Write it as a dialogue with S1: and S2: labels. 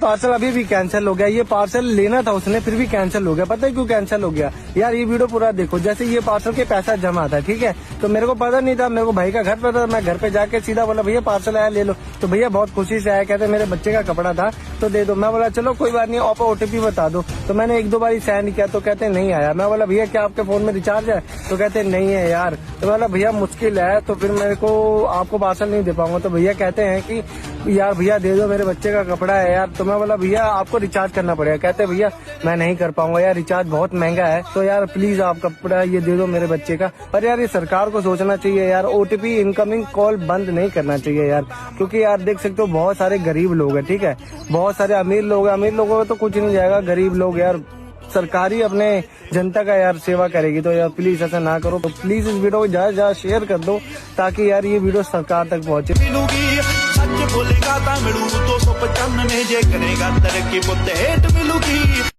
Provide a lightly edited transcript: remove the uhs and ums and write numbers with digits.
S1: Parcel अभी भी cancel हो गया। ये पार्सल लेना था उसने, फिर भी कैंसिल हो गया। पता है क्यों कैंसिल हो गया यार? ये वीडियो पूरा देखो। जैसे ये पार्सल के पैसा जमा था, ठीक है, तो मेरे को पता नहीं था, मेरे को भाई का घर पता था। मैं घर पे जाके सीधा बोला भैया पार्सल आया ले लो। तो भैया बहुत खुशी से आया, कहते मेरे बच्चे का कपड़ा था तो दे दो। मैं बोला चलो कोई बात नहीं, आप OTP बता दो। तो मैंने 1-2 बार सेंड किया तो कहते नहीं आया। मैं बोला भैया क्या आपके फोन में रिचार्ज है? तो कहते नहीं है यार। तो बोला भैया मुश्किल है, तो फिर मेरे को आपको पार्सल नहीं दे पाऊंगा। तो भैया कहते हैं कि यार भैया दे दो, मेरे बच्चे का कपड़ा है यार। तो मैं बोला भैया आपको रिचार्ज करना पड़ेगा। कहते भैया मैं नहीं कर पाऊंगा यार, रिचार्ज बहुत महंगा है, तो यार प्लीज आप कपड़ा ये दे दो मेरे बच्चे का। पर यार ये सरकार को सोचना चाहिए यार, OTP इनकमिंग कॉल बंद नहीं करना चाहिए यार। क्योंकि यार देख सकते हो बहुत सारे गरीब लोग हैं, ठीक है, बहुत सारे अमीर लोग हैं। अमीर लोगों को तो कुछ नहीं जाएगा, गरीब लोग यार सरकार ही अपने जनता का यार सेवा करेगी। तो यार प्लीज ऐसा ना करो। तो प्लीज इस वीडियो को ज्यादा ज्यादा शेयर कर दो ताकि यार ये वीडियो सरकार तक पहुंचे।
S2: सच बोलेगा तो मिलू 295 जे करेगा तरक्की पुत हेठ मिलूगी।